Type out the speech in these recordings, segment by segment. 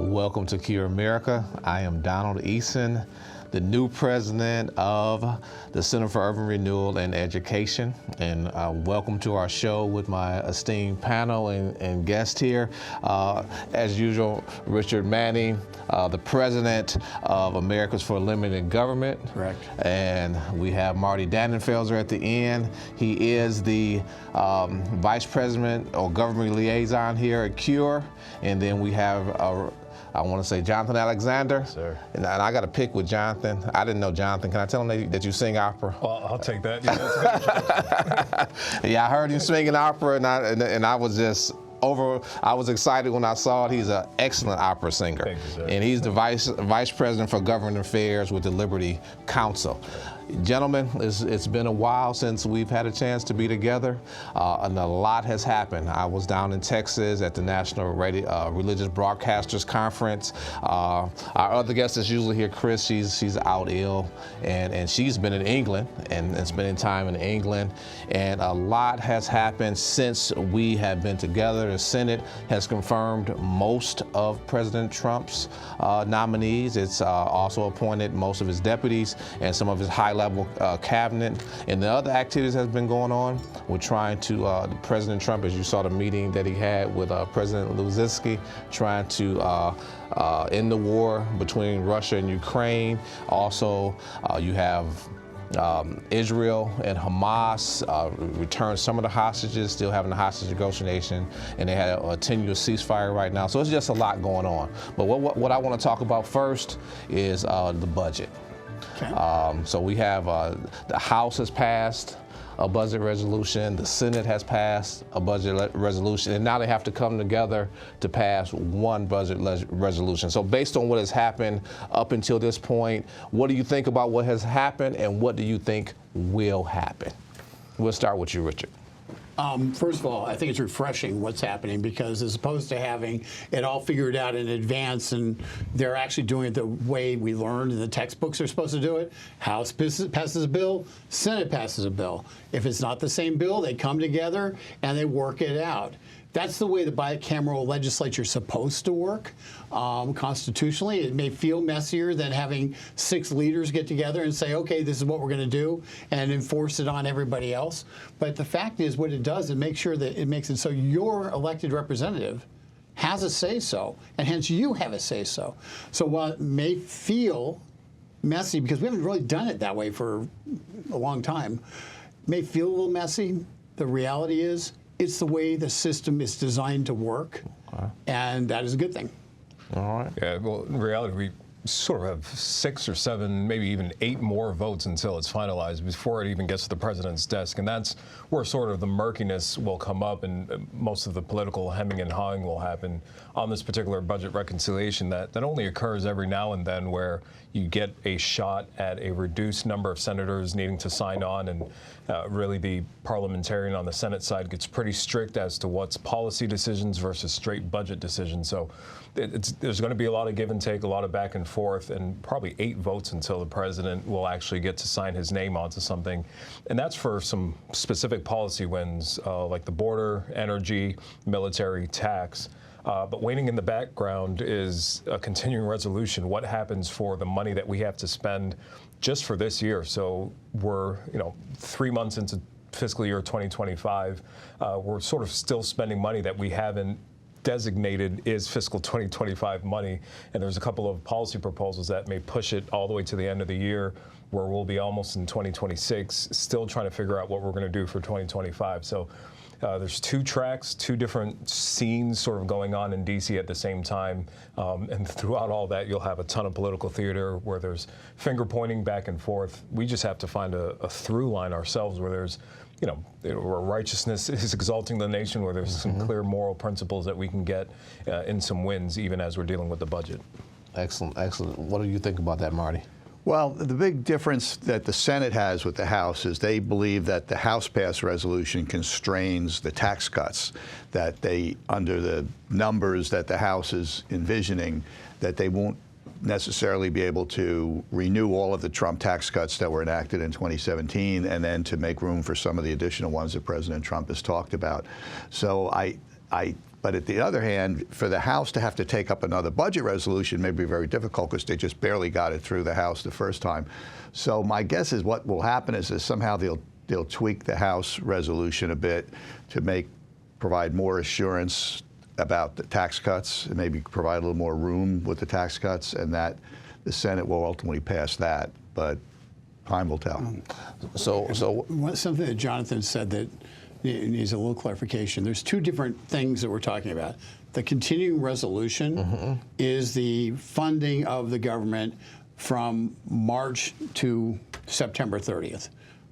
Welcome to Cure America. I am Donald Eason, the new president of the Center for Urban Renewal and Education. And welcome to our show with my esteemed panel and guest here. As usual, Richard Manning, the president of Americans for Limited Government. Correct. And we have Marty Dannenfelser at the end. He is the vice president or government liaison here at Cure. And then we have I want to say Jonathan Alexander. Sir. And I got to pick with Jonathan. I didn't know Jonathan. Can I tell him that you sing opera? Well, I'll take that. Yeah, yeah, I heard you singing opera, and I was just I was excited when I saw it. He's an excellent opera singer. Thank you, sir. And he's the vice president for government affairs with the Liberty Council. Gentlemen, it's been a while since we've had a chance to be together, and a lot has happened. I was down in Texas at the National Religious Broadcasters Conference. Our other guest is usually here, Chris. She's out ill, and she's been in England and spending time in England. And a lot has happened since we have been together. The Senate has confirmed most of President Trump's nominees. It's also appointed most of his deputies and some of his high-level cabinet. And the other activities that have been going on, we're trying to, President Trump, as you saw the meeting that he had with President Zelensky, trying to end the war between Russia and Ukraine. Also, you have Israel and Hamas returned some of the hostages, still having the hostage negotiation, and they had a 10-year ceasefire right now. So it's just a lot going on. But what I want to talk about first is the budget. Okay. So we have the House has passed a budget resolution, the Senate has passed a budget resolution, and now they have to come together to pass one budget resolution. So based on what has happened up until this point, what do you think about what has happened, and what do you think will happen? We'll start with you, Richard. First of all, I think it's refreshing what's happening, because as opposed to having it all figured out in advance and they're actually doing it the way we learned in the textbooks are supposed to do it. House passes a bill, Senate passes a bill. If it's not the same bill, they come together and they work it out. That's the way the bicameral legislature is supposed to work. Constitutionally, it may feel messier than having 6 leaders get together and say, okay, this is what we're going to do, and enforce it on everybody else. But the fact is, what it does, it makes sure that it makes it so your elected representative has a say-so, and hence you have a say-so. So while it may feel messy, because we haven't really done it that way for a long time, it may feel a little messy. The reality is, it's the way the system is designed to work, and that is a good thing. All right. yeah, well, in reality, we sort of have 6 or 7, maybe even 8 more votes until it's finalized before it even gets to the president's desk. And that's where sort of the murkiness will come up, and most of the political hemming and hawing will happen on this particular budget reconciliation that only occurs every now and then, where you get a shot at a reduced number of senators needing to sign on, and really the parliamentarian on the Senate side gets pretty strict as to what's policy decisions versus straight budget decisions. So there's going to be a lot of give and take, a lot of back and forth, and probably 8 votes until the president will actually get to sign his name onto something. And that's for some specific policy wins, like the border, energy, military, tax. But waiting in the background is a continuing resolution. What happens for the money that we have to spend just for this year? So we're 3 months into fiscal year 2025. We're sort of still spending money that we haven't designated is fiscal 2025 money, and there's a couple of policy proposals that may push it all the way to the end of the year, where we'll be almost in 2026, still trying to figure out what we're going to do for 2025. So there's 2 tracks, 2 different scenes sort of going on in D.C. at the same time, and throughout all that, you'll have a ton of political theater where there's finger pointing back and forth. We just have to find a through line ourselves, where there's where righteousness is exalting the nation, where there's some clear moral principles that we can get in some wins, even as we're dealing with the budget. Excellent, excellent. What do you think about that, Marty? Well, the big difference that the Senate has with the House is they believe that the House-passed resolution constrains the tax cuts, that they, under the numbers that the House is envisioning, that they won't necessarily be able to renew all of the Trump tax cuts that were enacted in 2017, and then to make room for some of the additional ones that President Trump has talked about. So I But at the other hand, for the House to have to take up another budget resolution may be very difficult because they just barely got it through the House the first time. So my guess is what will happen is somehow they'll tweak the House resolution a bit to provide more assurance about the tax cuts and maybe provide a little more room with the tax cuts, and that the Senate will ultimately pass that. But time will tell. So Something that Jonathan said that needs a little clarification. There's two different things that we're talking about. The continuing resolution is the funding of the government from March to September 30th.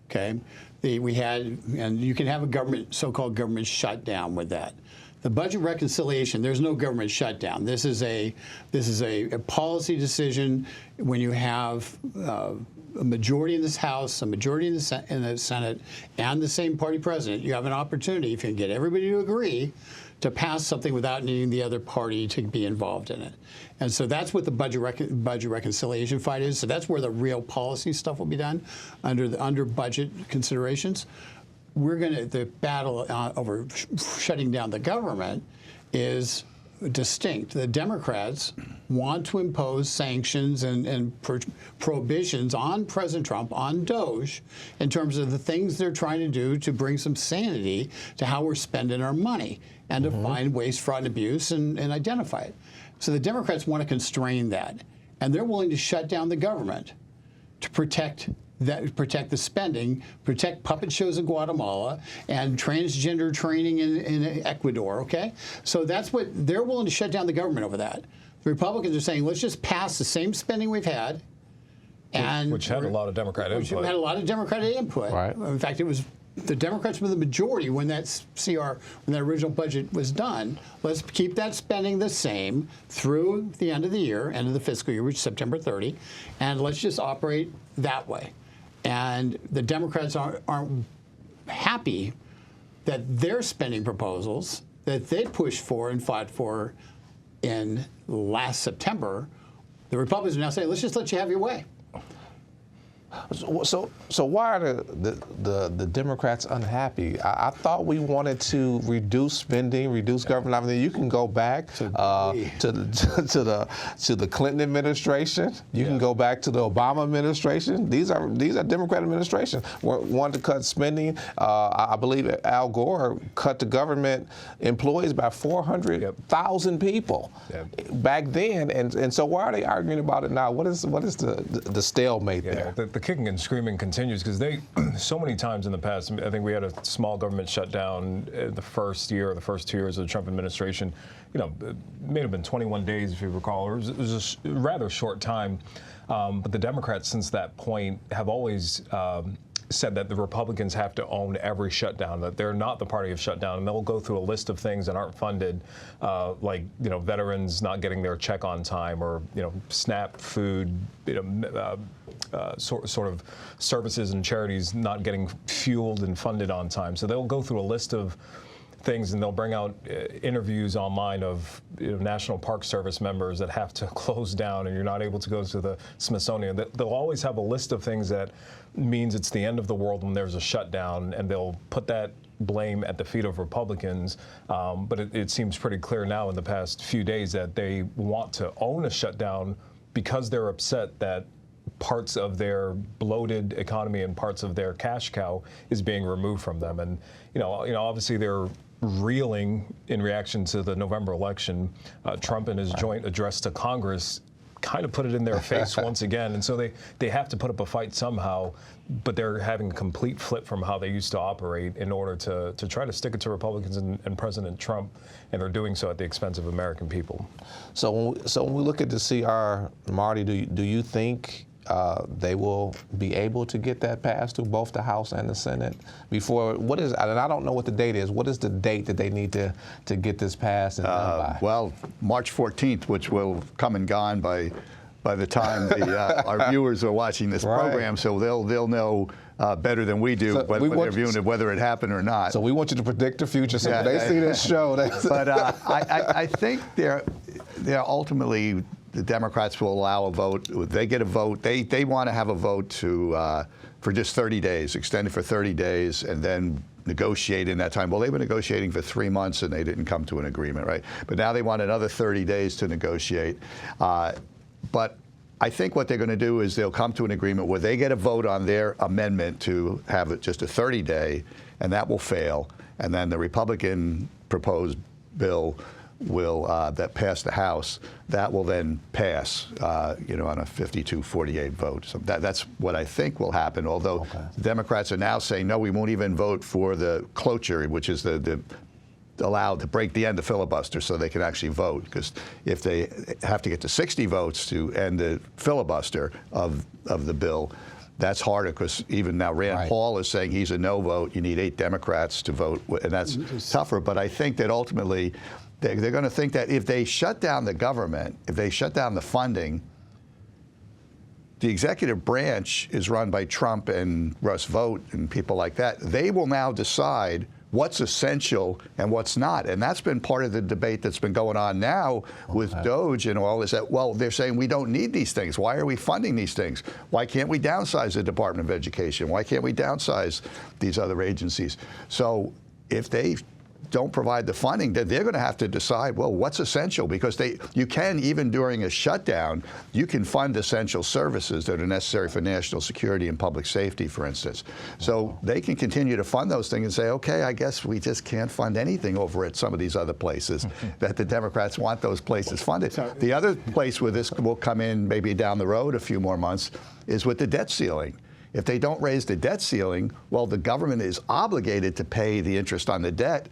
Okay, and you can have a so-called government shutdown with that. The budget reconciliation, there's no government shutdown. This is a policy decision when you have a majority in this House, a majority in the Senate, and the same party president. You have an opportunity, if you can get everybody to agree, to pass something without needing the other party to be involved in it. And so that's what the budget reconciliation fight is. So that's where the real policy stuff will be done under budget considerations. The battle over shutting down the government is distinct. The Democrats want to impose sanctions and prohibitions on President Trump, on DOJ, in terms of the things they're trying to do to bring some sanity to how we're spending our money and to find waste, fraud, and abuse and identify it. So the Democrats want to constrain that, and they're willing to shut down the government to protect the spending, protect puppet shows in Guatemala and transgender training in Ecuador, okay? So that's what they're willing to shut down the government over that. The Republicans are saying, let's just pass the same spending we've had. And which had a lot of Democrat input. Which had a lot of Democratic input. Right. In fact, it was the Democrats were the majority when that original budget was done. Let's keep that spending the same through the end of the year, end of the fiscal year, which is September 30, and let's just operate that way. And the Democrats aren't happy that their spending proposals that they pushed for and fought for in last September, the Republicans are now saying, let's just let you have your way. So why are the Democrats unhappy? I thought we wanted to reduce spending, reduce government revenue. You can go back to the Clinton administration. You can go back to the Obama administration. These are Democrat administrations. Wanted to cut spending. I believe Al Gore cut the government employees by 400,000 people back then. And so why are they arguing about it now? What is the stalemate there? The kicking and screaming continues because so many times in the past, I think we had a small government shutdown the first 2 years of the Trump administration. It may have been 21 days, if you recall, or it was a rather short time. But the Democrats, since that point, have always said that the Republicans have to own every shutdown, that they're not the party of shutdown, and they'll go through a list of things that aren't funded, like veterans not getting their check on time, or SNAP food, sort of services and charities not getting fueled and funded on time. So they'll go through a list of things, and they'll bring out interviews online of National Park Service members that have to close down, and you're not able to go to the Smithsonian. They'll always have a list of things that means it's the end of the world when there's a shutdown, and they'll put that blame at the feet of Republicans. But it seems pretty clear now in the past few days that they want to own a shutdown because they're upset that parts of their bloated economy and parts of their cash cow is being removed from them. And obviously they're reeling in reaction to the November election. Trump in his joint address to Congress kind of put it in their face once again. And so they have to put up a fight somehow, but they're having a complete flip from how they used to operate in order to try to stick it to Republicans and President Trump, and they're doing so at the expense of American people. So when we look at the CR, Marty, do you think they will be able to get that passed through both the House and the Senate before, and I don't know what the date is, what is the date that they need to get this passed and done by? Well, March 14th, which will come and gone by the time our viewers are watching this program, so they'll know better than we do whether they're viewing it, whether it happened or not. So we want you to predict the future, so when they see this show. But I think they're ultimately, the Democrats will allow a vote. They get a vote. They want to have a vote for just 30 days, extended for 30 days, and then negotiate in that time. Well, they were negotiating for 3 months and they didn't come to an agreement, right? But now they want another 30 days to negotiate. But I think what they're going to do is they'll come to an agreement where they get a vote on their amendment to have it just a 30-day, and that will fail. And then the Republican proposed bill will that passed the House, that will then pass, you know, on a 52-48 vote. So that's what I think will happen. Although the Democrats are now saying, no, we won't even vote for the cloture, which is the allowed to break the end of filibuster so they can actually vote. Because if they have to get to 60 votes to end the filibuster of the bill, that's harder, because even now Rand Paul is saying he's a no vote. You need 8 Democrats to vote, and that's tougher. But I think that ultimately they're going to think that if they shut down the government, if they shut down the funding, the executive branch is run by Trump and Russ Vought and people like that. They will now decide what's essential and what's not. And that's been part of the debate that's been going on now with DOGE and all, is that, well, they're saying we don't need these things. Why are we funding these things? Why can't we downsize the Department of Education? Why can't we downsize these other agencies? So if they don't provide the funding, then they're going to have to decide, well, what's essential? Because you can, even during a shutdown, you can fund essential services that are necessary for national security and public safety, for instance. So they can continue to fund those things and say, okay, I guess we just can't fund anything over at some of these other places that the Democrats want those places funded. The other place where this will come in maybe down the road a few more months is with the debt ceiling. If they don't raise the debt ceiling, well, the government is obligated to pay the interest on the debt.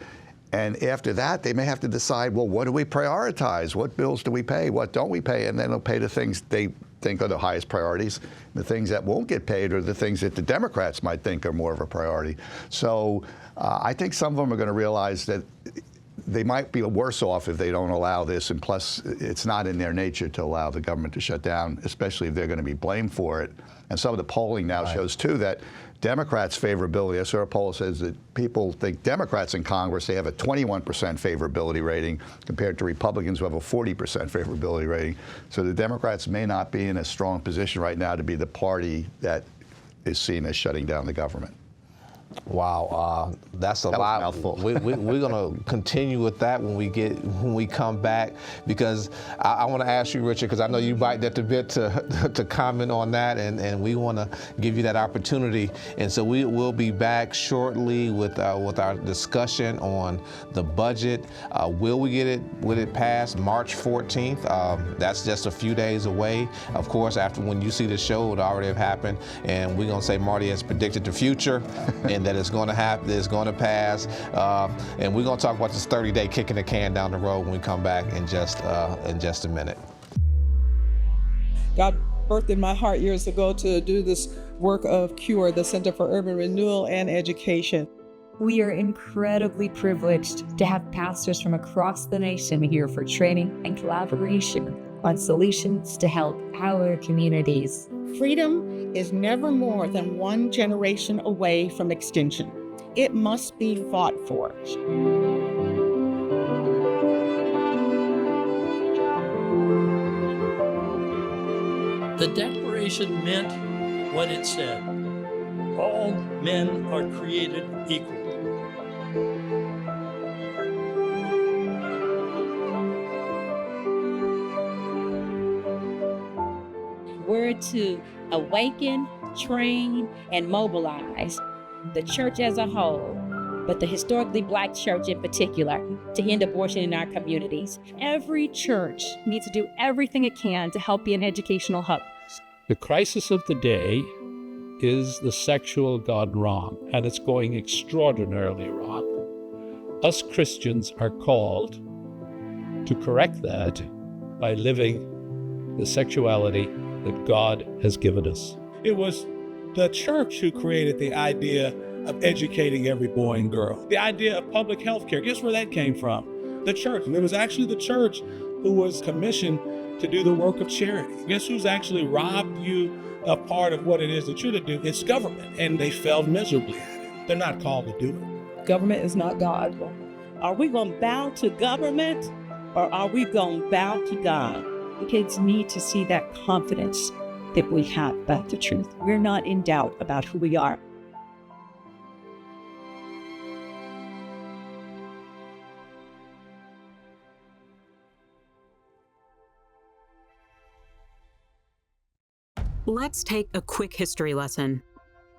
And after that, they may have to decide, well, what do we prioritize? What bills do we pay? What don't we pay? And then they'll pay the things they think are the highest priorities. The things that won't get paid are the things that the Democrats might think are more of a priority. So I think some of them are going to realize that they might be worse off if they don't allow this. And plus, it's not in their nature to allow the government to shut down, especially if they're going to be blamed for it. And some of the polling now shows, too, that Democrats' favorability, I saw a poll says that people think Democrats in Congress, they have a 21% favorability rating compared to Republicans who have a 40% favorability rating. So the Democrats may not be in a strong position right now to be the party that is seen as shutting down the government. Wow, that's a lot. We're going to continue with that when we come back, because I want to ask you, Richard, because I know you bite at the bit to comment on that, and we want to give you that opportunity. And so we will be back shortly with our discussion on the budget. Will it pass March 14th? That's just a few days away. Of course, after when you see the show, it already have happened, and we're going to say Marty has predicted the future. And that it's going to happen, it's going to pass, and we're going to talk about this 30-day kicking the can down the road when we come back in just a minute. God birthed in my heart years ago to do this work of CURE, the Center for Urban Renewal and Education. We are incredibly privileged to have pastors from across the nation here for training and collaboration on solutions to help our communities. Freedom is never more than one generation away from extinction. It must be fought for. The Declaration meant what it said. All men are created equal. We're to awaken, train, and mobilize the church as a whole, but the historically Black church in particular, to end abortion in our communities. Every church needs to do everything it can to help be an educational hub. The crisis of the day is the sexual gone wrong, and it's going extraordinarily wrong. Us Christians are called to correct that by living the sexuality that God has given us. It was the church who created the idea of educating every boy and girl. The idea of public health care, guess where that came from? The church. And it was actually the church who was commissioned to do the work of charity. Guess who's actually robbed you a part of what it is that you're to do? It's government, and they failed miserably at it. They're not called to do it. Government is not God. Are we going to bow to government, or are we going to bow to God? Kids need to see that confidence that we have about the truth. We're not in doubt about who we are. Let's take a quick history lesson.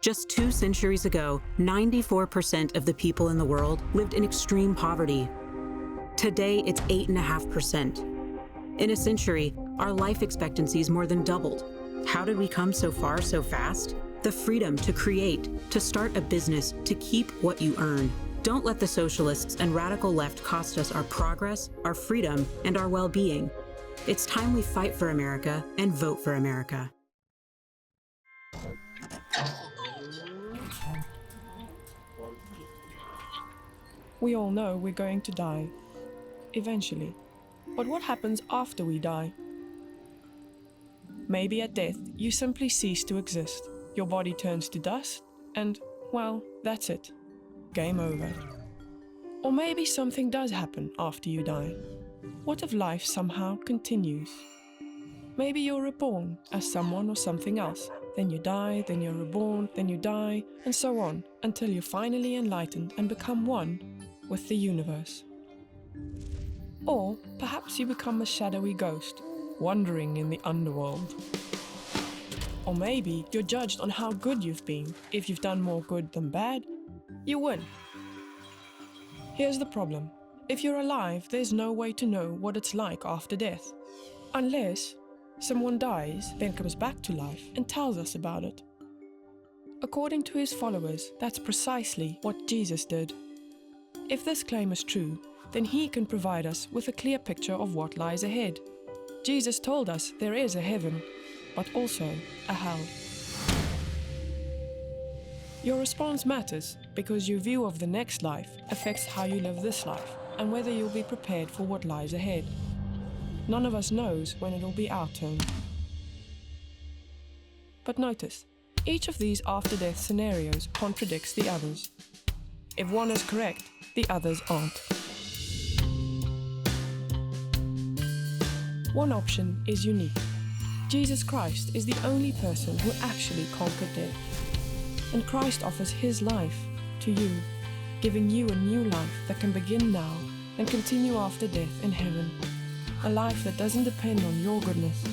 Just 2 centuries ago, 94% of the people in the world lived in extreme poverty. Today, it's 8.5%. In a century, our life expectancies more than doubled. How did we come so far so fast? The freedom to create, to start a business, to keep what you earn. Don't let the socialists and radical left cost us our progress, our freedom, and our well-being. It's time we fight for America and vote for America. We all know we're going to die, eventually. But what happens after we die? Maybe at death, you simply cease to exist. Your body turns to dust, and, well, that's it. Game over. Or maybe something does happen after you die. What if life somehow continues? Maybe you're reborn as someone or something else. Then you die, then you're reborn, then you die, and so on, until you're finally enlightened and become one with the universe. Or perhaps you become a shadowy ghost, wandering in the underworld. Or maybe you're judged on how good you've been. If you've done more good than bad, you win. Here's the problem. If you're alive, there's no way to know what it's like after death. Unless someone dies, then comes back to life and tells us about it. According to his followers, that's precisely what Jesus did. If this claim is true, then he can provide us with a clear picture of what lies ahead. Jesus told us there is a heaven, but also a hell. Your response matters because your view of the next life affects how you live this life and whether you'll be prepared for what lies ahead. None of us knows when it'll be our turn. But notice, each of these after-death scenarios contradicts the others. If one is correct, the others aren't. One option is unique. Jesus Christ is the only person who actually conquered death. And Christ offers his life to you, giving you a new life that can begin now and continue after death in heaven. A life that doesn't depend on your goodness,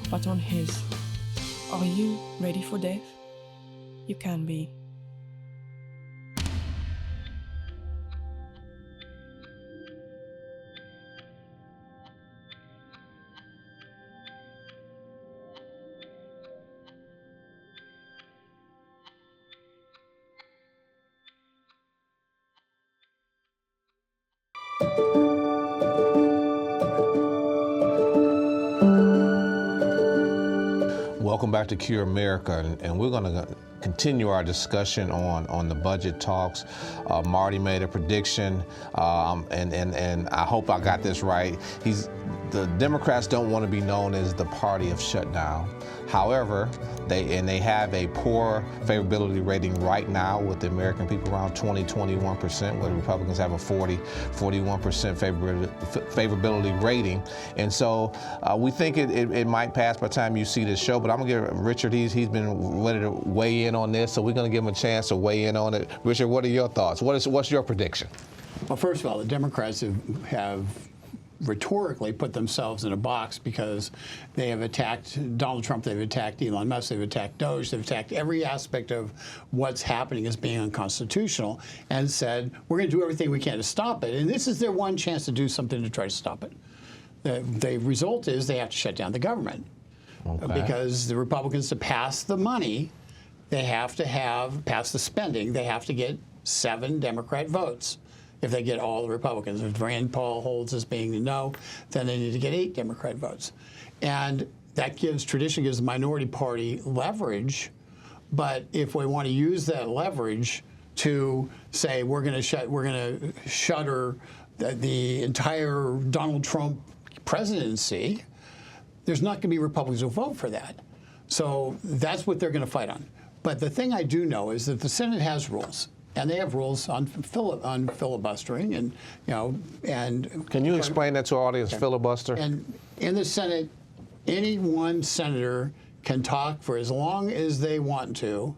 but on his. Are you ready for death? You can be. Welcome back to Cure America, and we're going to continue our discussion on the budget talks. Marty made a prediction, and I hope I got this right. The Democrats don't want to be known as the party of shutdown. However, they have a poor favorability rating right now with the American people around 20-21%, where the Republicans have a 40-41% favorability rating. And so we think it might pass by the time you see this show, but I'm going to give Richard, he's been ready to weigh in on this, so we're going to give him a chance to weigh in on it. Richard, what are your thoughts? What's your prediction? Well, first of all, the Democrats have rhetorically put themselves in a box because they have attacked Donald Trump, they've attacked Elon Musk, they've attacked Doge, they've attacked every aspect of what's happening as being unconstitutional and said, we're going to do everything we can to stop it. And this is their one chance to do something to try to stop it. The result is they have to shut down the government. Okay. Because the Republicans, to pass the money, they have to pass the spending, they have to get 7 Democrat votes. If they get all the Republicans. If Rand Paul holds as being a no, then they need to get 8 Democrat votes. And that tradition gives the minority party leverage. But if we want to use that leverage to say we're going to shutter the entire Donald Trump presidency, there's not going to be Republicans who vote for that. So that's what they're going to fight on. But the thing I do know is that the Senate has rules. And they have rules on filibustering, and can you explain that to our audience? Okay. Filibuster. And in the Senate, any one senator can talk for as long as they want to,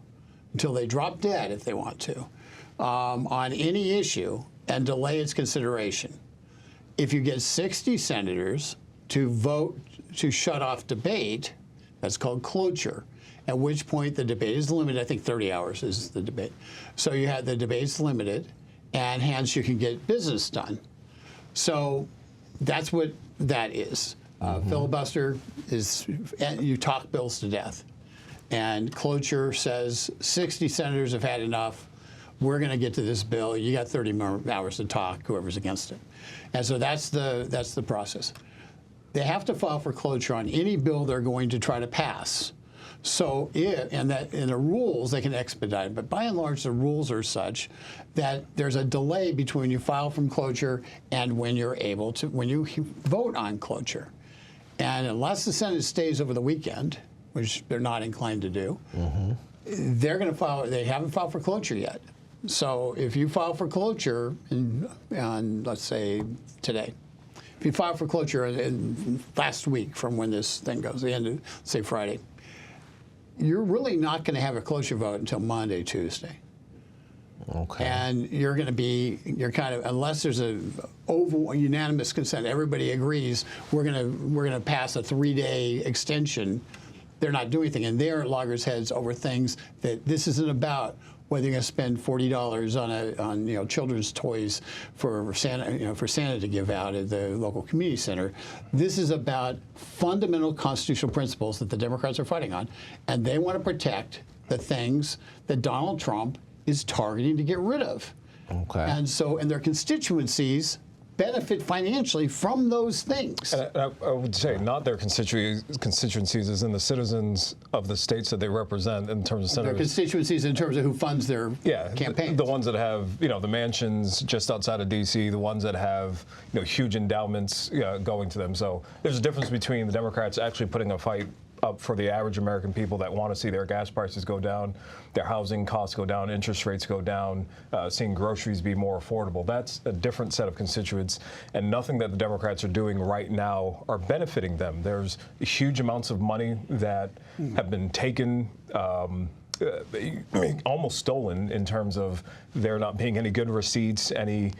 until they drop dead if they want to, on any issue and delay its consideration. If you get 60 senators to vote to shut off debate, that's called cloture. at which point the debate is limited. I think 30 hours is the debate. So you have the debate's limited, and hence you can get business done. So that's what that is. Filibuster is you talk bills to death. And cloture says 60 senators have had enough. We're going to get to this bill. You got 30 more hours to talk, whoever's against it. And so that's the process. They have to file for cloture on any bill they're going to try to pass. So in the rules, they can expedite it. But by and large, the rules are such that there's a delay between you file from cloture and when you're able to, when you vote on cloture. And unless the Senate stays over the weekend, which they're not inclined to do, they're going to file, they haven't filed for cloture yet. So if you file for cloture on, let's say, today, if you file for cloture in last week from when this thing goes, the end of, say, Friday, you're really not going to have a cloture vote until Monday, Tuesday. Okay. And you're going to be, you're kind of, unless there's a unanimous consent, everybody agrees, we're going to pass a 3-day extension. They're not doing anything, and they're at loggerheads over things that this isn't about. Whether you're going to spend $40 on children's toys for Santa, for Santa to give out at the local community center. This is about fundamental constitutional principles that the Democrats are fighting on, and they want to protect the things that Donald Trump is targeting to get rid of. Okay. And so, and their constituencies benefit financially from those things. And I would say not their constituencies, as in the citizens of the states that they represent in terms of senators. Their constituencies in terms of who funds their campaigns. The ones that have, the mansions just outside of D.C., the ones that have, huge endowments going to them. So there's a difference between the Democrats actually putting a fight up for the average American people that want to see their gas prices go down, their housing costs go down, interest rates go down, seeing groceries be more affordable. That's a different set of constituents, and nothing that the Democrats are doing right now are benefiting them. There's huge amounts of money that have been taken, almost stolen in terms of there not being any good receipts, any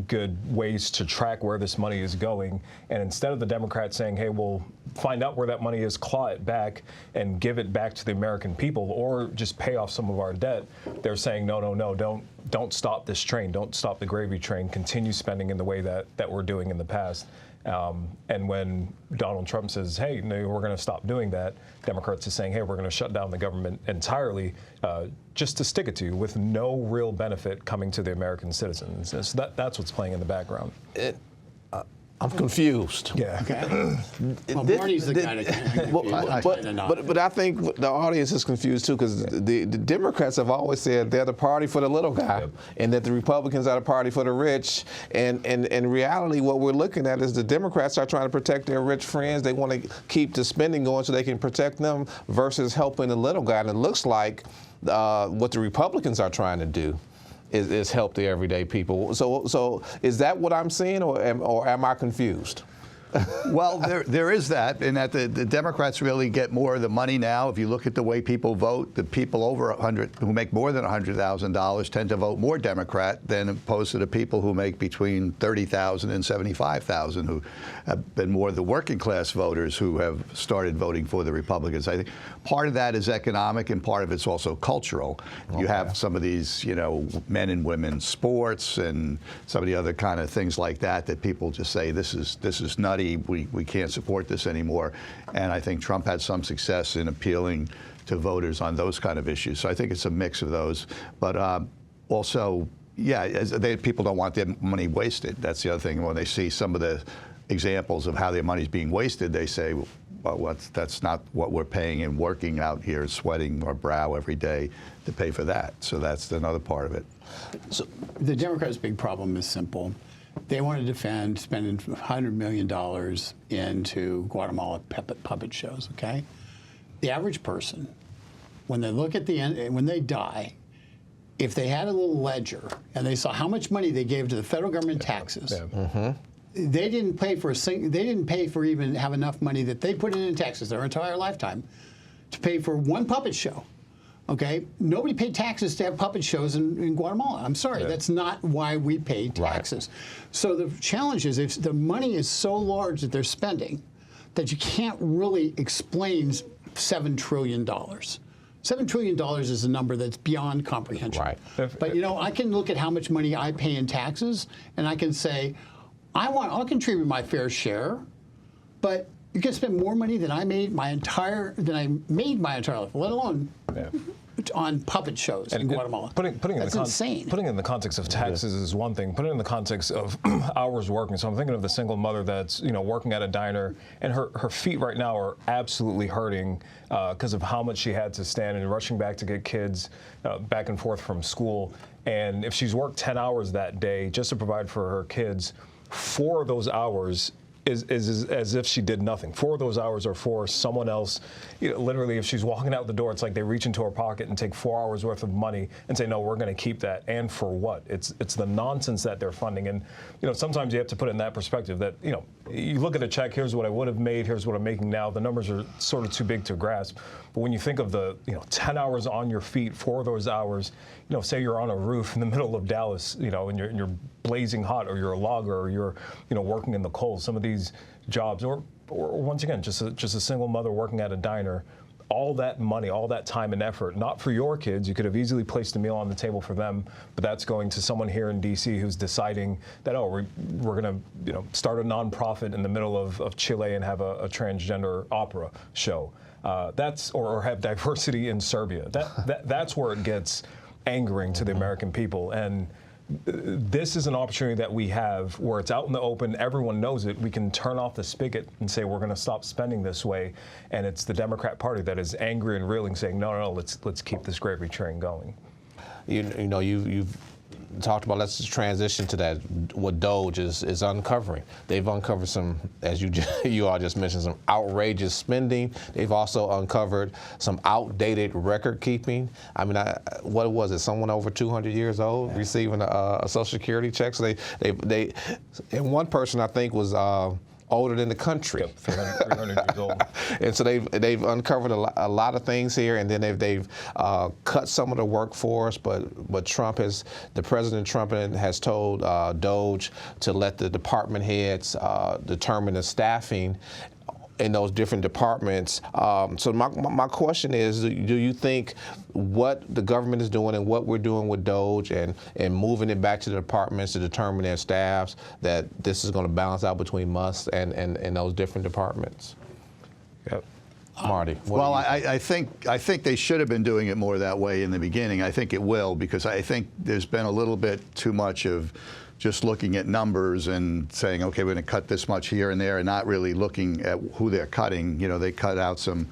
good ways to track where this money is going. And instead of the Democrats saying, hey, we'll find out where that money is, claw it back, and give it back to the American people, or just pay off some of our debt, they're saying, no, don't stop this train. Don't stop the gravy train. Continue spending in the way that we're doing in the past. And when Donald Trump says, hey, no, we're going to stop doing that, Democrats are saying, hey, we're going to shut down the government entirely just to stick it to, with no real benefit coming to the American citizens. And so that's what's playing in the background. I'm confused. Yeah. Okay. Well, Marty's the guy that but I think the audience is confused too, because the Democrats have always said they're the party for the little guy, and that the Republicans are the party for the rich. And in reality, what we're looking at is the Democrats are trying to protect their rich friends. They want to keep the spending going so they can protect them versus helping the little guy. And it looks like what the Republicans are trying to do is help the everyday people. So is that what I'm seeing, or am I confused? Well, there is that, in that the Democrats really get more of the money now. If you look at the way people vote, the people over 100 who make more than $100,000 tend to vote more Democrat than opposed to the people who make between $30,000 and $75,000, who have been more the working class voters who have started voting for the Republicans. I think part of that is economic, and part of it's also cultural. Okay. You have some of these, men and women sports and some of the other kind of things like that people just say, this is nutty. We can't support this anymore. And I think Trump had some success in appealing to voters on those kind of issues. So I think it's a mix of those. But also, people don't want their money wasted. That's the other thing. When they see some of the examples of how their money's being wasted, they say, well, that's not what we're paying and working out here, sweating our brow every day to pay for that. So that's another part of it. So the Democrats' big problem is simple. They want to defend spending $100 million into Guatemala puppet shows, okay? The average person, when they look at the end, when they die, if they had a little ledger and they saw how much money they gave to the federal government taxes, they didn't pay for they didn't pay for even have enough money that they put in taxes their entire lifetime to pay for one puppet show. Okay, nobody paid taxes to have puppet shows in Guatemala. I'm sorry, that's not why we pay taxes. Right. So the challenge is, if the money is so large that they're spending, that you can't really explain $7 trillion. $7 trillion is a number that's beyond comprehension. Right. But you know, I can look at how much money I pay in taxes, and I can say, I'll contribute my fair share, but you can spend more money than I made my entire life, let alone on puppet shows in Guatemala. That's insane. Putting it in the context of taxes is one thing. Putting it in the context of hours working. So I'm thinking of the single mother that's working at a diner, and her feet right now are absolutely hurting because of how much she had to stand and rushing back to get kids back and forth from school. And if she's worked 10 hours that day just to provide for her kids, 4 of those hours is as if she did nothing. 4 of those hours are for someone else. Literally, if she's walking out the door, it's like they reach into her pocket and take 4 hours worth of money and say, no, we're going to keep that. And for what? It's the nonsense that they're funding. And sometimes you have to put it in that perspective that you look at a check. Here's what I would have made. Here's what I'm making now. The numbers are sort of too big to grasp. But when you think of the 10 hours on your feet, 4 of those hours, say you're on a roof in the middle of Dallas, and you're blazing hot, or you're a logger, or you're working in the cold. Some of these jobs, or once again, just a single mother working at a diner. All that money, all that time and effort, not for your kids. You could have easily placed a meal on the table for them, but that's going to someone here in D.C. who's deciding that, we're going to start a nonprofit in the middle of Chile and have a transgender opera show. Or have diversity in Serbia. That's where it gets angering to the American people. And this is an opportunity that we have where it's out in the open, everyone knows it. We can turn off the spigot and say we're going to stop spending this way, and it's the Democrat Party that is angry and reeling, saying no, let's keep this gravy train going. You've talked about, let's just transition to that, what DOGE is uncovering. They've uncovered some, as you all just mentioned, some outrageous spending. They've also uncovered some outdated record keeping. I mean, what was it? Someone over 200 years old receiving a Social Security check. So they and one person I think was older than the country. Yep, 300 years old. And so they've uncovered a lot of things here, and then they've cut some of the workforce. But President Trump has told DOGE to let the department heads determine the staffing in those different departments. So my question is, do you think what the government is doing and what we're doing with DOGE and moving it back to the departments to determine their staffs, that this is going to balance out between us and those different departments? Yep. Marty. Well, I think they should have been doing it more that way in the beginning. I think it will, because I think there's been a little bit too much of just looking at numbers and saying, okay, we're going to cut this much here and there, and not really looking at who they're cutting. They cut out some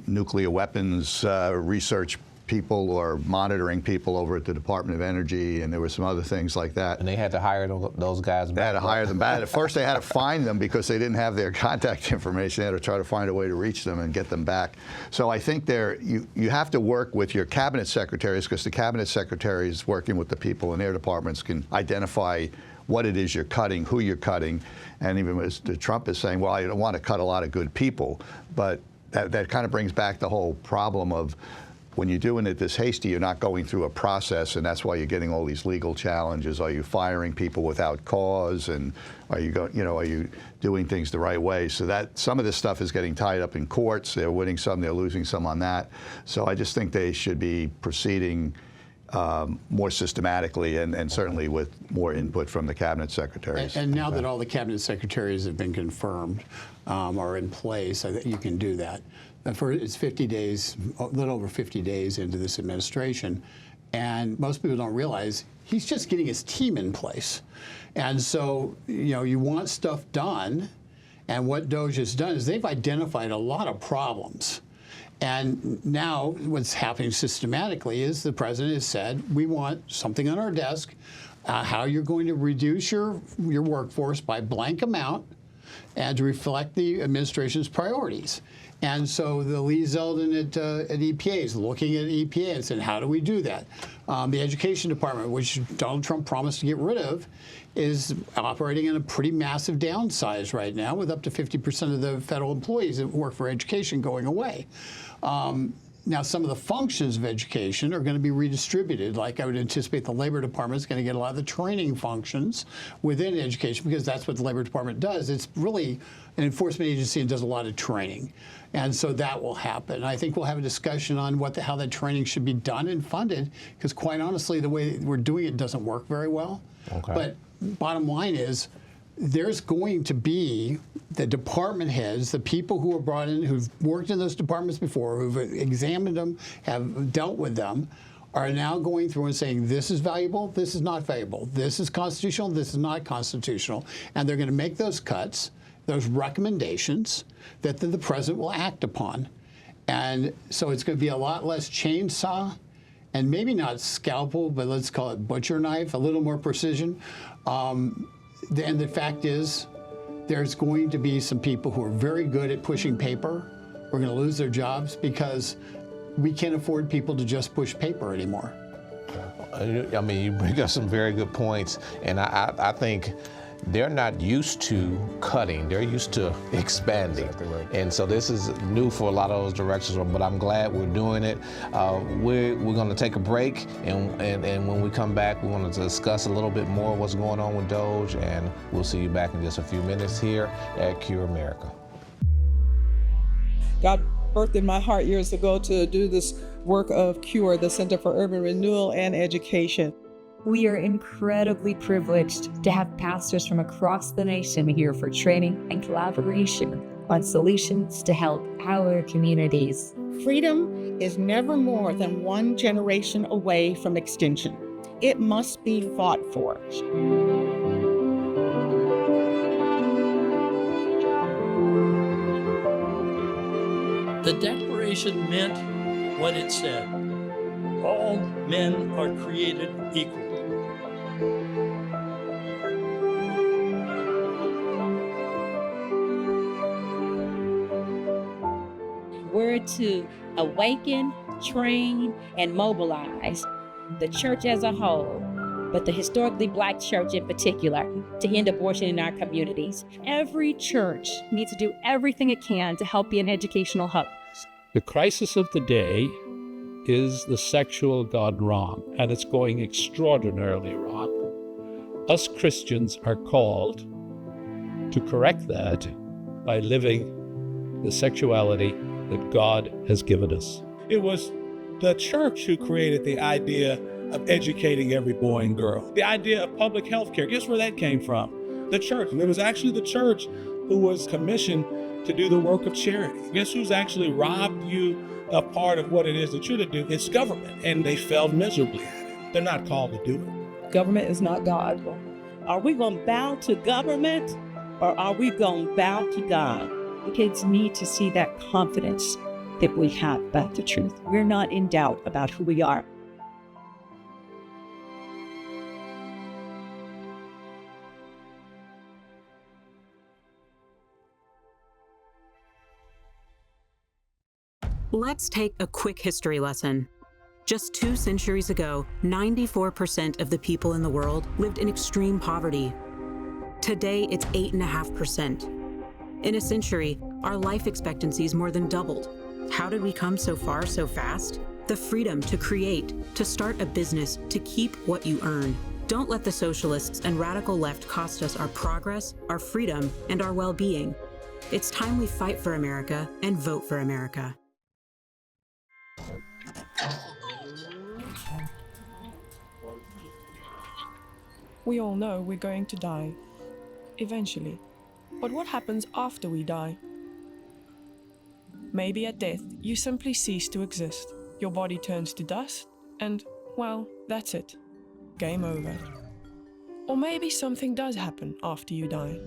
nuclear weapons research people or monitoring people over at the Department of Energy, and there were some other things like that. And they had to hire those guys back. They had to hire them back. At first, they had to find them because they didn't have their contact information. They had to try to find a way to reach them and get them back. So I think you have to work with your cabinet secretaries, because the cabinet secretaries working with the people in their departments can identify what it is you're cutting, who you're cutting. And even as Trump is saying, well, I don't want to cut a lot of good people. But that kind of brings back the whole problem of, when you're doing it this hasty, you're not going through a process, and that's why you're getting all these legal challenges. Are you firing people without cause, and are you doing things the right way? So that some of this stuff is getting tied up in courts. They're winning some, they're losing some on that. So I just think they should be proceeding more systematically, and certainly with more input from the cabinet secretaries. And now that all the cabinet secretaries have been confirmed or in place, I think you can do that. It's 50 days, a little over 50 days into this administration, and most people don't realize he's just getting his team in place. And so, you want stuff done, and what DOGE has done is they've identified a lot of problems. And now what's happening systematically is the president has said, we want something on our desk, how you're going to reduce your workforce by blank amount and to reflect the administration's priorities. And so the Lee Zeldin at EPA is looking at EPA and saying, how do we do that? The Education Department, which Donald Trump promised to get rid of, is operating in a pretty massive downsize right now, with up to 50% of the federal employees that work for education going away. Now, some of the functions of education are going to be redistributed. Like I would anticipate the Labor Department is going to get a lot of the training functions within education because that's what the Labor Department does. It's really an enforcement agency and does a lot of training. And so that will happen. I think we'll have a discussion on how that training should be done and funded because quite honestly, the way we're doing it doesn't work very well. Okay. But bottom line is, there's going to be the department heads, the people who are brought in, who've worked in those departments before, who've examined them, have dealt with them, are now going through and saying, this is valuable, this is not valuable, this is constitutional, this is not constitutional. And they're going to make those cuts, those recommendations that the president will act upon. And so it's going to be a lot less chainsaw and maybe not scalpel, but let's call it butcher knife, a little more precision. And the fact is, there's going to be some people who are very good at pushing paper who are going to lose their jobs because we can't afford people to just push paper anymore. I mean, you bring up some very good points, and I think they're not used to cutting, they're used to expanding. Exactly right. And so this is new for a lot of those directions, but I'm glad we're doing it. We're going to take a break, and when we come back, we want to discuss a little bit more what's going on with Doge, and we'll see you back in just a few minutes here at Cure America. God birthed in my heart years ago to do this work of CURE, the Center for Urban Renewal and Education. We are incredibly privileged to have pastors from across the nation here for training and collaboration on solutions to help our communities. Freedom is never more than one generation away from extinction. It must be fought for. The Declaration meant what it said. All men are created equal. We're to awaken, train, and mobilize the church as a whole, but the historically Black church in particular, to end abortion in our communities. Every church needs to do everything it can to help be an educational hub. The crisis of the day is the sexual gone wrong, and it's going extraordinarily wrong. Us Christians are called to correct that by living the sexuality that God has given us. It was the church who created the idea of educating every boy and girl. The idea of public health care. Guess where that came from? The church. And it was actually the church who was commissioned to do the work of charity. Guess who's actually robbed you a part of what it is that you're to do? It's government. And they failed miserably at it. They're not called to do it. Government is not God. Are we going to bow to government or are we going to bow to God? The kids need to see that confidence that we have about the truth. We're not in doubt about who we are. Let's take a quick history lesson. Just 2 centuries ago, 94% of the people in the world lived in extreme poverty. Today, it's 8.5%. In a century, our life expectancies more than doubled. How did we come so far so fast? The freedom to create, to start a business, to keep what you earn. Don't let the socialists and radical left cost us our progress, our freedom, and our well-being. It's time we fight for America and vote for America. We all know we're going to die, eventually. But what happens after we die? Maybe at death, you simply cease to exist. Your body turns to dust, and, well, that's it. Game over. Or maybe something does happen after you die.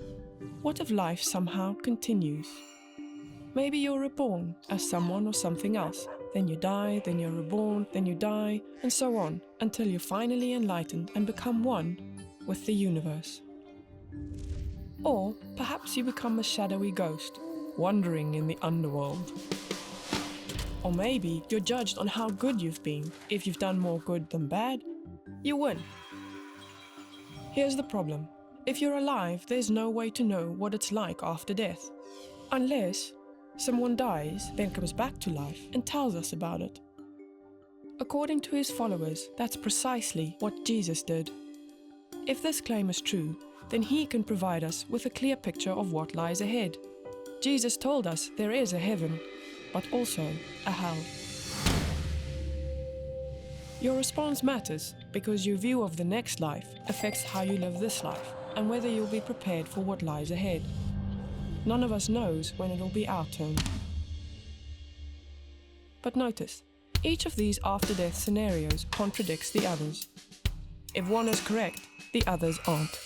What if life somehow continues? Maybe you're reborn as someone or something else. Then you die, then you're reborn, then you die, and so on, until you're finally enlightened and become one with the universe. Or perhaps you become a shadowy ghost, wandering in the underworld. Or maybe you're judged on how good you've been. If you've done more good than bad, you win. Here's the problem. If you're alive, there's no way to know what it's like after death. Unless Someone dies, then comes back to life and tells us about it. According to his followers, that's precisely what Jesus did. If this claim is true, then he can provide us with a clear picture of what lies ahead. Jesus told us there is a heaven, but also a hell. Your response matters because your view of the next life affects how you live this life and whether you'll be prepared for what lies ahead. None of us knows when it'll be our turn. But notice, each of these after-death scenarios contradicts the others. If one is correct, the others aren't.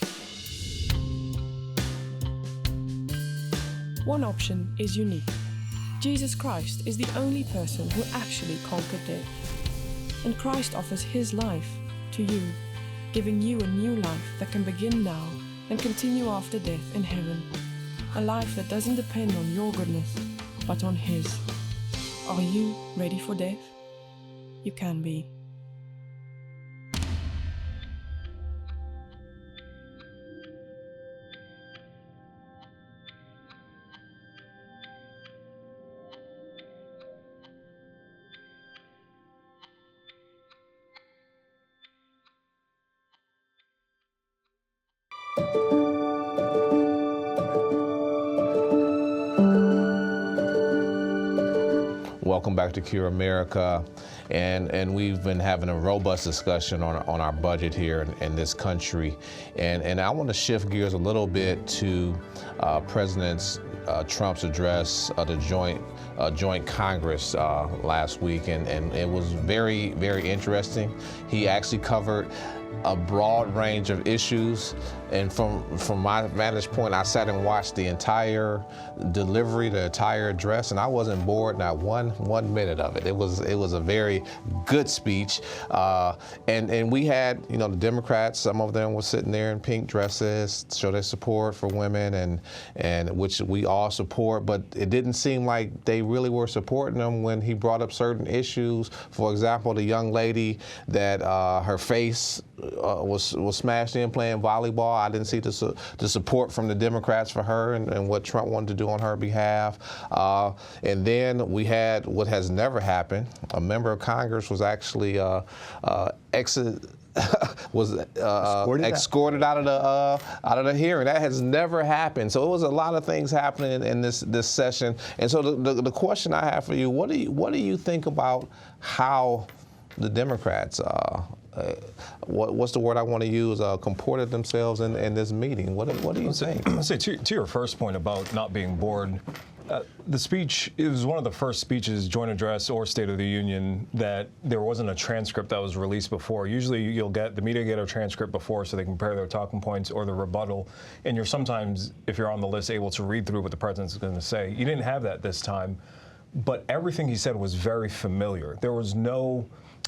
One option is unique. Jesus Christ is the only person who actually conquered death. And Christ offers his life to you, giving you a new life that can begin now and continue after death in heaven. A life that doesn't depend on your goodness, but on his. Are you ready for death? You can be. Welcome back to Cure America, and we've been having a robust discussion on our budget here in this country, and I want to shift gears a little bit to President Trump's address of the joint Congress last week, and it was very, very interesting. He actually covered a broad range of issues, and from my vantage point, I sat and watched the entire delivery, the entire address, and I wasn't bored not one minute of it. It was a very good speech, and we had, the Democrats, some of them were sitting there in pink dresses, show their support for women, and which we all support, but it didn't seem like they really were supporting them when he brought up certain issues. For example, the young lady that her face was smashed in playing volleyball. I didn't see the support from the Democrats for her and what Trump wanted to do on her behalf. And then we had what has never happened. A member of Congress was actually escorted out of the hearing. That has never happened. So it was a lot of things happening in this session. And so the question I have for you, what do you think about how the Democrats, what's the word I want to use, comported themselves in this meeting? What do you think? I'll say to your first point about not being bored, the speech, it was one of the first speeches, joint address or State of the Union, that there wasn't a transcript that was released before. Usually the media get a transcript before so they can compare their talking points or the rebuttal, and you're sometimes, if you're on the list, able to read through what the president's going to say. You didn't have that this time, but everything he said was very familiar. There was no,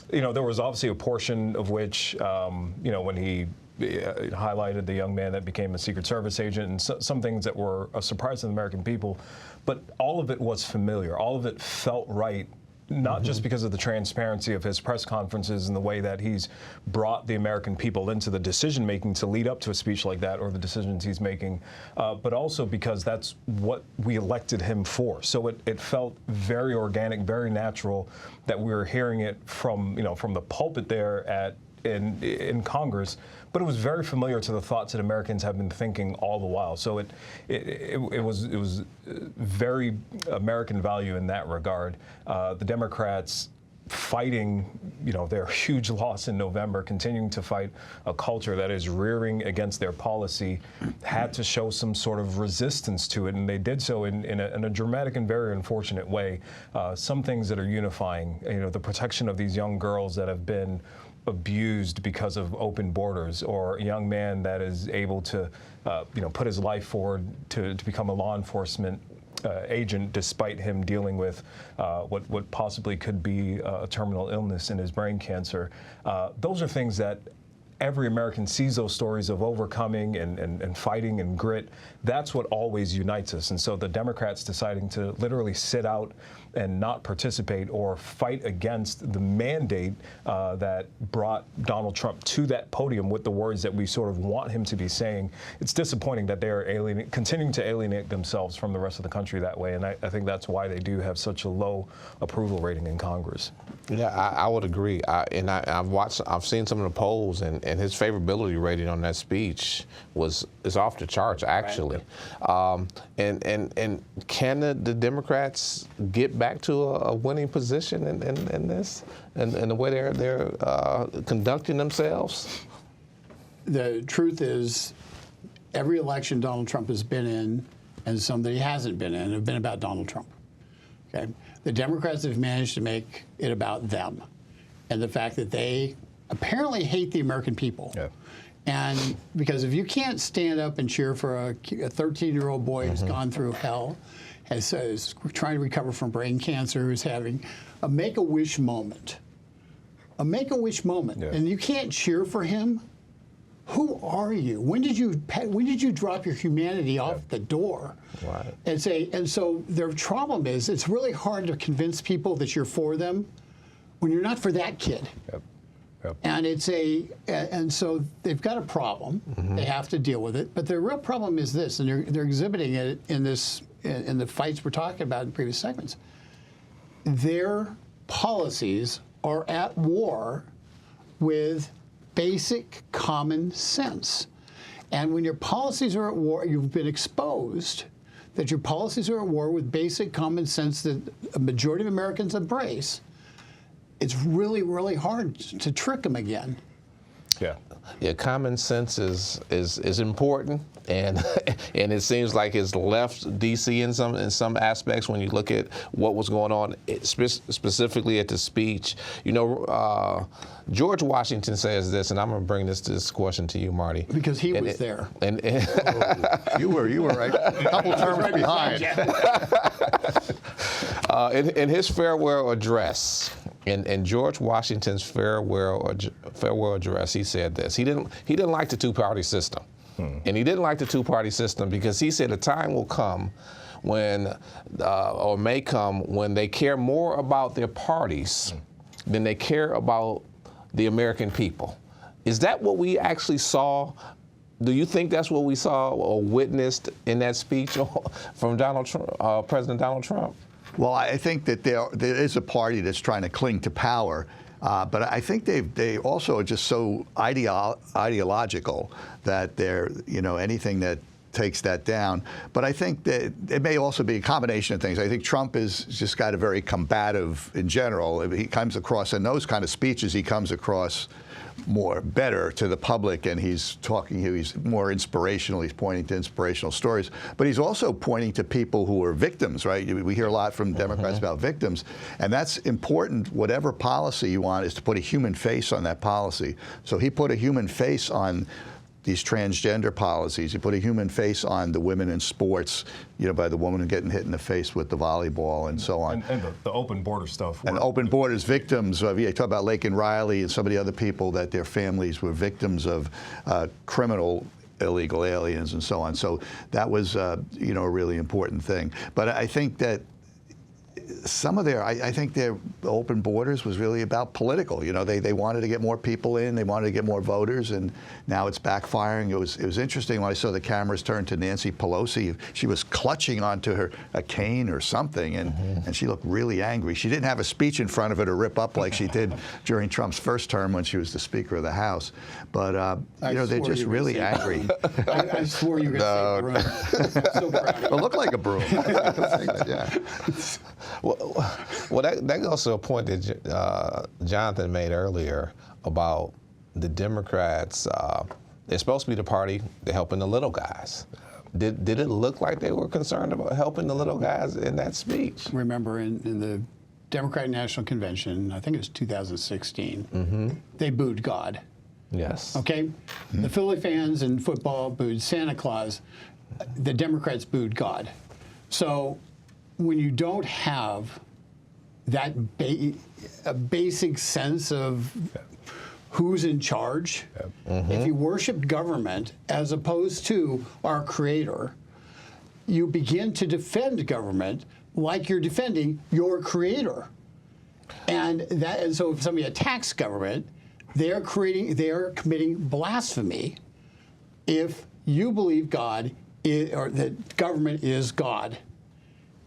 there was obviously a portion of which, when he highlighted the young man that became a Secret Service agent and some things that were a surprise to the American people, but all of it was familiar. All of it felt right, not just because of the transparency of his press conferences and the way that he's brought the American people into the decision making to lead up to a speech like that or the decisions he's making, but also because that's what we elected him for. So it felt very organic, very natural that we were hearing it from the pulpit there in Congress, but it was very familiar to the thoughts that Americans have been thinking all the while. So it was very American value in that regard. The Democrats fighting, their huge loss in November, continuing to fight a culture that is rearing against their policy, had to show some sort of resistance to it, and they did so in a dramatic and very unfortunate way. Some things that are unifying, the protection of these young girls that have been abused because of open borders, or a young man that is able to, put his life forward to become a law enforcement agent despite him dealing with what possibly could be a terminal illness in his brain cancer. Those are things that every American sees, those stories of overcoming and fighting and grit. That's what always unites us. And so the Democrats deciding to literally sit out and not participate or fight against the mandate that brought Donald Trump to that podium with the words that we sort of want him to be saying. It's disappointing that they are continuing to alienate themselves from the rest of the country that way, and I think that's why they do have such a low approval rating in Congress. Yeah, I would agree. I've seen some of the polls, and his favorability rating on that speech is off the charts, actually. Right. And can the Democrats get back to a winning position in this, and the way they're conducting themselves? The truth is, every election Donald Trump has been in, and some that he hasn't been in, have been about Donald Trump. Okay, the Democrats have managed to make it about them, and the fact that they apparently hate the American people. Yeah. And because if you can't stand up and cheer for a 13-year-old boy who's gone through hell, is trying to recover from brain cancer, who's having a Make-A-Wish moment, and you can't cheer for him, who are you? When did you drop your humanity off the door? Right. And so their problem is, it's really hard to convince people that you're for them when you're not for that kid. Yep. Yep. And so they've got a problem. They have to deal with it. But the real problem is this, and they're exhibiting it in the fights we're talking about in previous segments. Their policies are at war with basic common sense. And when your policies are at war, you've been exposed that your policies are at war with basic common sense that a majority of Americans embrace. It's really, really hard to trick them again. Yeah, common sense is important, and and it seems like it's left D.C. in some aspects when you look at what was going on, specifically at the speech. You know, George Washington says this, and I'm going to bring this question to you, Marty, because he was there. And you were a couple terms behind. In his farewell address. In George Washington's farewell address, he said this. He didn't like the two-party system, and he didn't like the two-party system because he said a time will come when, or may come, when they care more about their parties than they care about the American people. Is that what we actually saw? Do you think that's what we saw or witnessed in that speech from President Donald Trump? Well, I think that there is a party that's trying to cling to power, but I think they also are just so ideological that they're, anything that takes that down. But I think that it may also be a combination of things. I think Trump has just got a very combative in general. He comes across, in those kind of speeches, he comes across better to the public, and he's more inspirational. He's pointing to inspirational stories, but he's also pointing to people who are victims, right? We hear a lot from Democrats about victims, and that's important. Whatever policy you want is to put a human face on that policy. So he put a human face on these transgender policies. He put a human face on the women in sports, by the woman getting hit in the face with the volleyball and so on. And the open border stuff. And open borders, victims of, you talk about Laken Riley and some of the other people that their families were victims of criminal illegal aliens and so on. So that was, a really important thing. But I think that some of I think their open borders was really about political. They wanted to get more people in, they wanted to get more voters, and now it's backfiring. It was interesting when I saw the cameras turn to Nancy Pelosi. She was clutching onto a cane or something, and she looked really angry. She didn't have a speech in front of her to rip up like she did during Trump's first term when she was the Speaker of the House. But they're just really angry. I swore you were going to say broom. I'm so proud of you. It looked like a broom. Yeah. Well, that goes to a point that Jonathan made earlier about the Democrats. They're supposed to be the party helping the little guys. Did it look like they were concerned about helping the little guys in that speech? Remember in the Democratic National Convention, I think it was 2016, they booed God. Yes. Okay? The Philly fans in football booed Santa Claus. The Democrats booed God. So when you don't have that a basic sense of who's in charge, if you worship government as opposed to our creator, you begin to defend government like you're defending your creator. And so if somebody attacks government, they're committing blasphemy if you believe God or that government is God.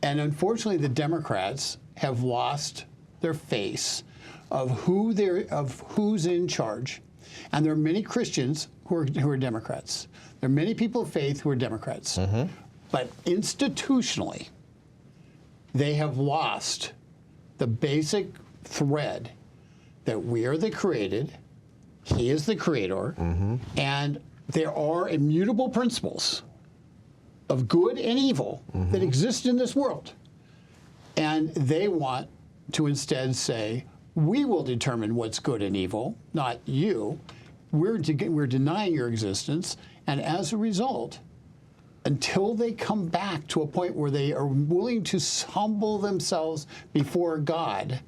And unfortunately, the Democrats have lost their face of who's in charge. And there are many Christians who are Democrats. There are many people of faith who are Democrats. But institutionally, they have lost the basic thread that we are the created, he is the creator, and there are immutable principles of good and evil that exist in this world. And they want to instead say, we will determine what's good and evil, not you. We're denying your existence, and as a result, until they come back to a point where they are willing to humble themselves before God,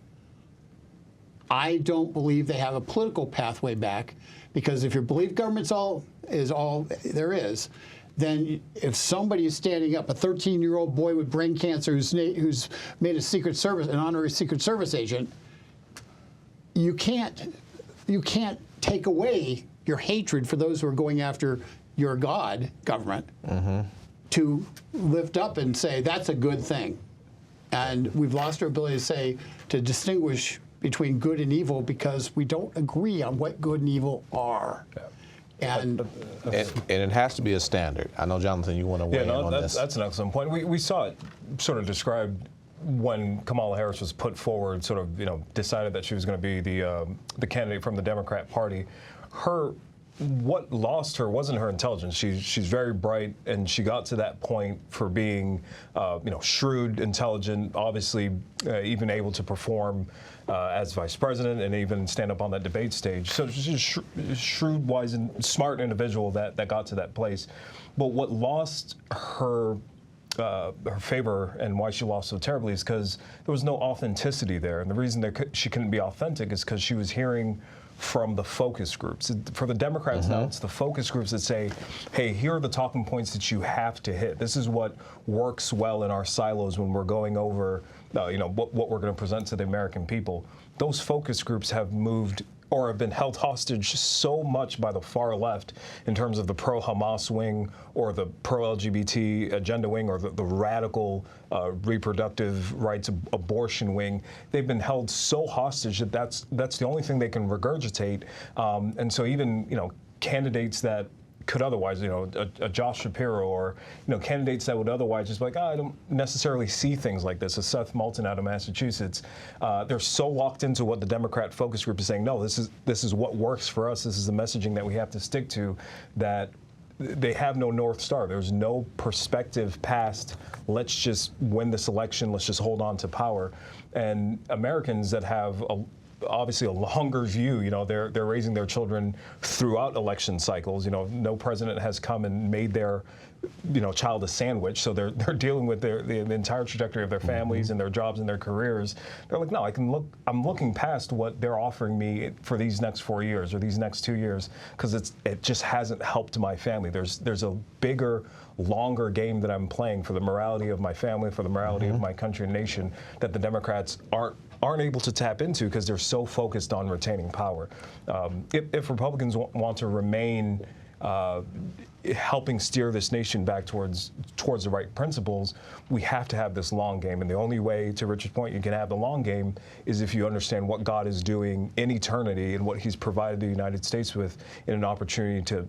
I don't believe they have a political pathway back, because if you believe government's all there is, then if somebody is standing up, a 13-year-old boy with brain cancer who's made a Secret Service, an honorary Secret Service agent, you can't take away your hatred for those who are going after your God, government, to lift up and say that's a good thing. And we've lost our ability to distinguish between good and evil because we don't agree on what good and evil are. And it has to be a standard. I know, Jonathan, you want to weigh in on this. That's an excellent point. We saw it sort of described when Kamala Harris was put forward, sort of, decided that she was going to be the candidate from the Democrat Party. What lost her wasn't her intelligence. She's very bright, and she got to that point for being, shrewd, intelligent, obviously even able to perform as vice president and even stand up on that debate stage. So she's a shrewd, wise, and smart individual that got to that place. But what lost her favor and why she lost so terribly is because there was no authenticity there. And the reason she couldn't be authentic is because she was hearing from the focus groups. For the Democrats now, it's the focus groups that say, hey, here are the talking points that you have to hit. This is what works well in our silos when we're going over what we're going to present to the American people. Those focus groups have moved or have been held hostage so much by the far left in terms of the pro-Hamas wing or the pro-LGBT agenda wing or the radical reproductive rights abortion wing. They've been held so hostage that that's the only thing they can regurgitate. And so even, candidates that could otherwise, a Josh Shapiro or, candidates that would otherwise just be like, I don't necessarily see things like this, a Seth Moulton out of Massachusetts. They're so locked into what the Democrat focus group is saying, no, this is what works for us, this is the messaging that we have to stick to, that they have no North Star. There's no perspective past, let's just win this election, let's just hold on to power. And Americans that have obviously a longer view, they're raising their children throughout election cycles. No president has come and made their child a sandwich, so they're dealing with the entire trajectory of their families and their jobs and their careers. They're like, no, I'm looking past what they're offering me for these next 4 years or these next 2 years, because it just hasn't helped my family. There's a bigger, longer game that I'm playing for the morality of my family, for the morality of my country and nation, that the Democrats aren't able to tap into because they're so focused on retaining power. If Republicans want to remain helping steer this nation back towards the right principles, we have to have this long game. And the only way, to Richard's point, you can have the long game is if you understand what God is doing in eternity and what He's provided the United States with in an opportunity to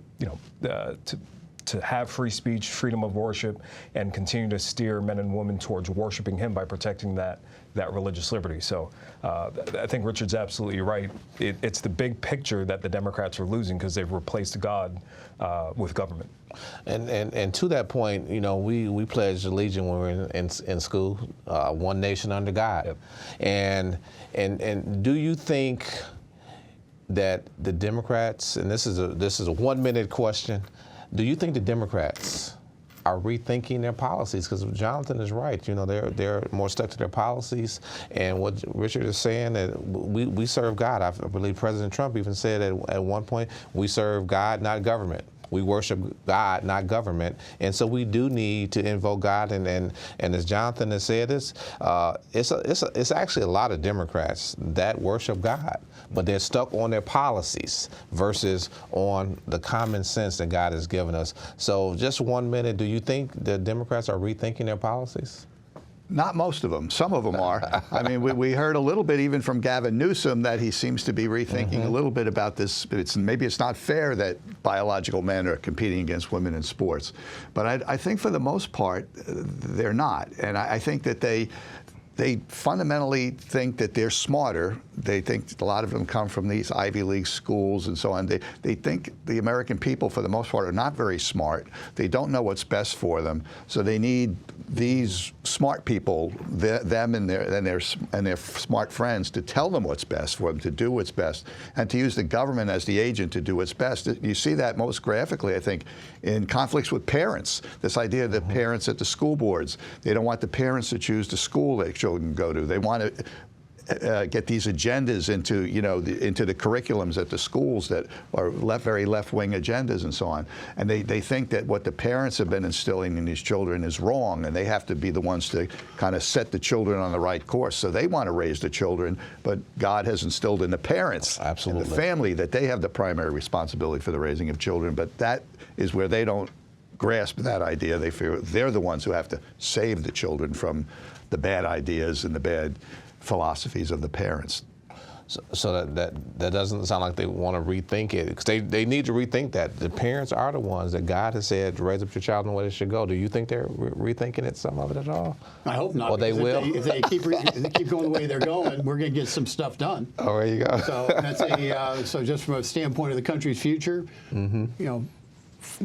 have free speech, freedom of worship, and continue to steer men and women towards worshiping Him by protecting that religious liberty. So I think Richard's absolutely right. It's the big picture that the Democrats are losing because they've replaced God with government. And to that point, we pledged allegiance when we were in school, one nation under God. Yep. And do you think that the Democrats, and this is a 1 minute question, do you think the Democrats are rethinking their policies? Because Jonathan is right. They're more stuck to their policies. And what Richard is saying, that we serve God. I believe President Trump even said at one point, we serve God, not government. We worship God, not government. And so we do need to invoke God. And as Jonathan has said, it's actually a lot of Democrats that worship God, but they're stuck on their policies versus on the common sense that God has given us. So just 1 minute, do you think the Democrats are rethinking their policies? Not most of them. Some of them are. I mean, we heard a little bit even from Gavin Newsom that he seems to be rethinking a little bit about this. Maybe it's not fair that biological men are competing against women in sports. But I think for the most part, they're not. And I think that they fundamentally think that they're smarter. They think a lot of them come from these Ivy League schools and so on. They think the American people, for the most part, are not very smart. They don't know what's best for them. So they need these smart people, them and their smart friends, to tell them what's best for them, to do what's best, and to use the government as the agent to do what's best. You see that most graphically, I think, in conflicts with parents. This idea that parents at the school boards, they don't want the parents to choose the school their children go to. They want to get these agendas into the curriculums at the schools that are very left-wing agendas and so on. And they think that what the parents have been instilling in these children is wrong, and they have to be the ones to kind of set the children on the right course. So they want to raise the children, but God has instilled in the parents and the family that they have the primary responsibility for the raising of children. But that is where they don't grasp that idea. They fear they're the ones who have to save the children from the bad ideas and the bad philosophies of the parents. So that doesn't sound like they want to rethink it, because they need to rethink that. The parents are the ones that God has said to raise up your child in the way they should go. Do you think they're rethinking it, some of it at all? I hope not. Or they will. If they keep going the way they're going, we're going to get some stuff done. Oh, there you go. So that's so just from a standpoint of the country's future,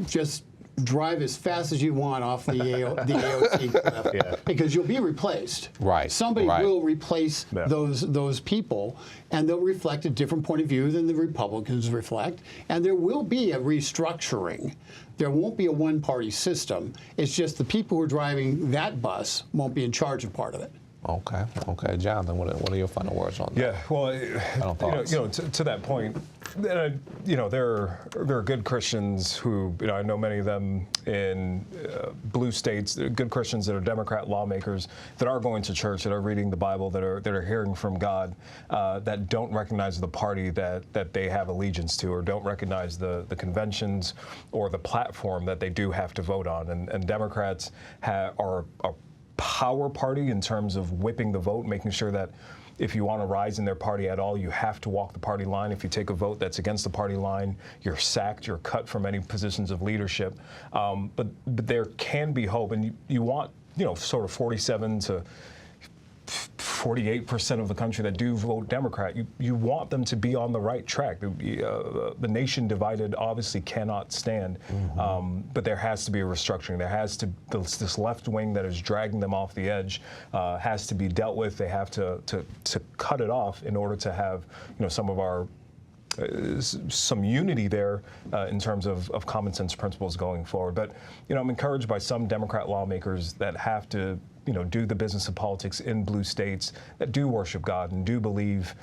just drive as fast as you want off the AOC cliff, because you'll be replaced. Right. Somebody will replace those people, and they'll reflect a different point of view than the Republicans reflect, and there will be a restructuring. There won't be a one-party system. It's just the people who are driving that bus won't be in charge of part of it. Okay, Jonathan, what are your final words on that? Yeah, well, to that point, there are good Christians who, I know many of them in blue states, good Christians that are Democrat lawmakers that are going to church, that are reading the Bible, that are hearing from God, that don't recognize the party that they have allegiance to, or don't recognize the conventions or the platform that they do have to vote on. And Democrats are a power party in terms of whipping the vote, making sure that if you want to rise in their party at all, you have to walk the party line. If you take a vote that's against the party line, you're sacked, you're cut from any positions of leadership. But there can be hope, and you want, sort of 47 to 48% of the country that do vote Democrat. You want them to be on the right track. The nation divided obviously cannot stand, but there has to be a restructuring. There has to this left wing that is dragging them off the edge has to be dealt with. They have to cut it off in order to have some of our some unity there in terms of common sense principles going forward. But I'm encouraged by some Democrat lawmakers that have to do the business of politics in blue states, that do worship God and do believe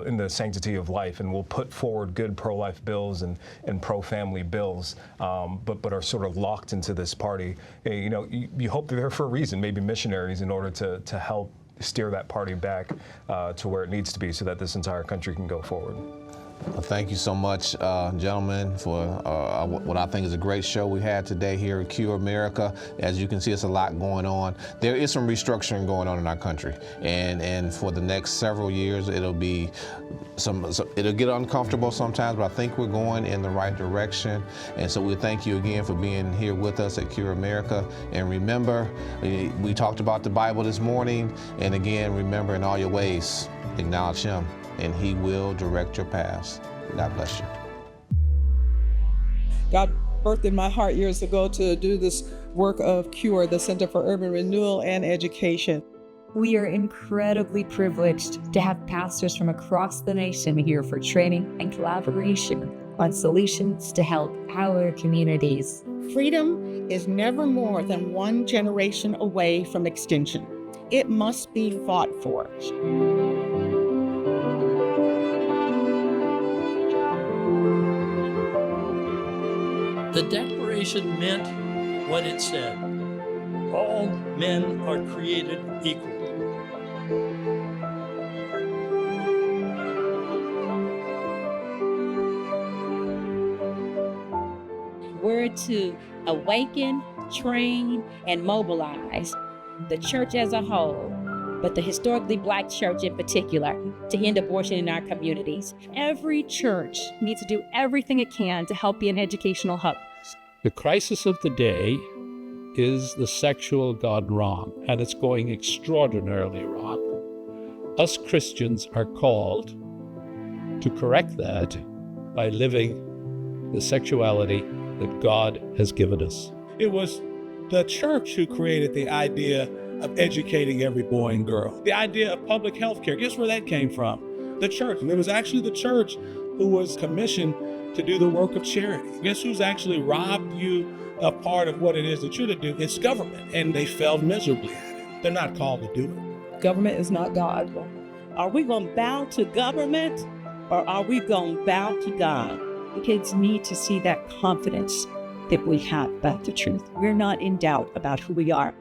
in the sanctity of life, and will put forward good pro-life bills and pro-family bills, but are sort of locked into this party. You hope they're there for a reason, maybe missionaries, in order to help steer that party back to where it needs to be, so that this entire country can go forward. Well, thank you so much, gentlemen, for what I think is a great show we had today here at Cure America. As you can see, it's a lot going on. There is some restructuring going on in our country, and for the next several years, it'll be it'll get uncomfortable sometimes, but I think we're going in the right direction. And so we thank you again for being here with us at Cure America. And remember, we talked about the Bible this morning, and again, remember, in all your ways, acknowledge Him, and He will direct your paths. God bless you. God birthed in my heart years ago to do this work of CURE, the Center for Urban Renewal and Education. We are incredibly privileged to have pastors from across the nation here for training and collaboration on solutions to help our communities. Freedom is never more than one generation away from extinction. It must be fought for. The The Declaration meant what it said. All men are created equal. We're to awaken, train, and mobilize the church as a whole, but the historically black church in particular, to end abortion in our communities. Every church needs to do everything it can to help be an educational hub. The crisis of the day is the sexual gone wrong, and it's going extraordinarily wrong. Us Christians are called to correct that by living the sexuality that God has given us. It was the church who created the idea of educating every boy and girl. The idea of public health care. Guess where that came from? The church. And it was actually the church who was commissioned to do the work of charity. Guess who's actually robbed you of part of what it is that you're to do? It's government. And they failed miserably at it. They're not called to do it. Government is not God. Are we going to bow to government or are we going to bow to God? The kids need to see that confidence that we have about the truth. We're not in doubt about who we are.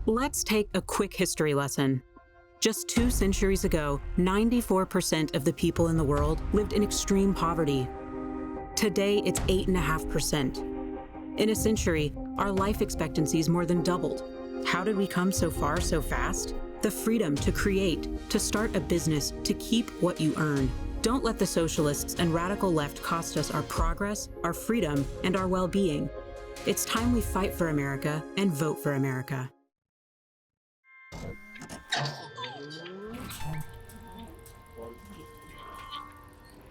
Let's take a quick history lesson. Just 2 centuries ago, 94% of the people in the world lived in extreme poverty. Today, it's 8.5%. In a century, our life expectancies more than doubled. How did we come so far so fast? The freedom to create, to start a business, to keep what you earn. Don't let the socialists and radical left cost us our progress, our freedom, and our well-being. It's time we fight for America and vote for America.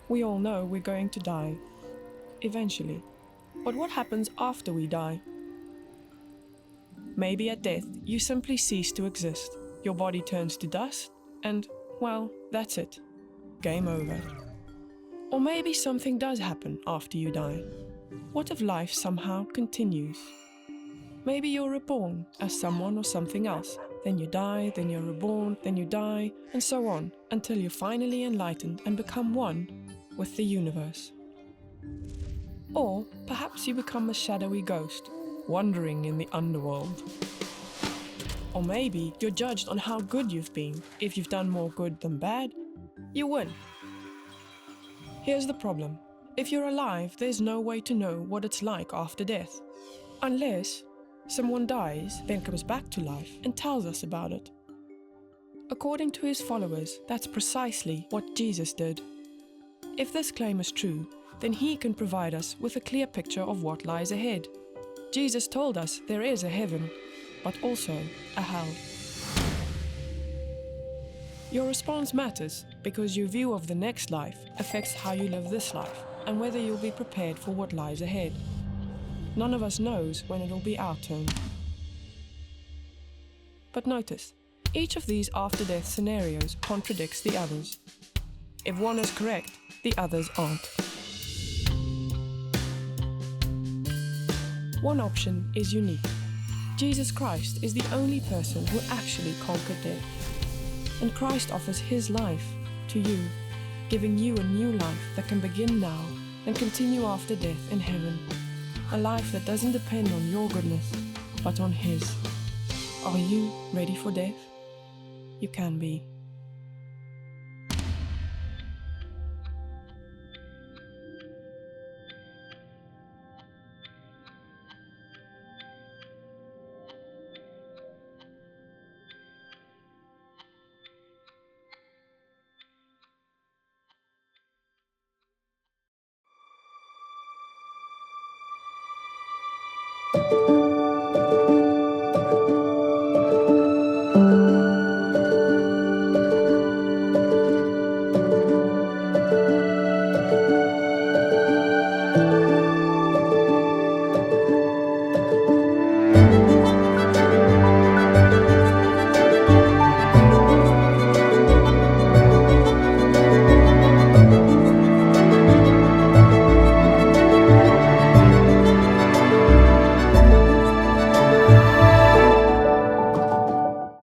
We all know we're going to die, eventually. But what happens after we die? Maybe at death, you simply cease to exist. Your body turns to dust, and, well, that's it. Game over. Or maybe something does happen after you die. What if life somehow continues? Maybe you're reborn as someone or something else. Then you die, then you're reborn, then you die, and so on, until you're finally enlightened and become one with the universe. Or perhaps you become a shadowy ghost, wandering in the underworld. Or maybe you're judged on how good you've been. If you've done more good than bad, you win. Here's the problem. If you're alive, there's no way to know what it's like after death. Unless someone dies, then comes back to life and tells us about it. According to his followers, that's precisely what Jesus did. If this claim is true, then he can provide us with a clear picture of what lies ahead. Jesus told us there is a heaven, but also a hell. Your response matters because your view of the next life affects how you live this life and whether you'll be prepared for what lies ahead. None of us knows when it'll be our turn. But notice, each of these after-death scenarios contradicts the others. If one is correct, the others aren't. One option is unique. Jesus Christ is the only person who actually conquered death. And Christ offers his life to you, giving you a new life that can begin now and continue after death in heaven. A life that doesn't depend on your goodness, but on his. Are you ready for death? You can be.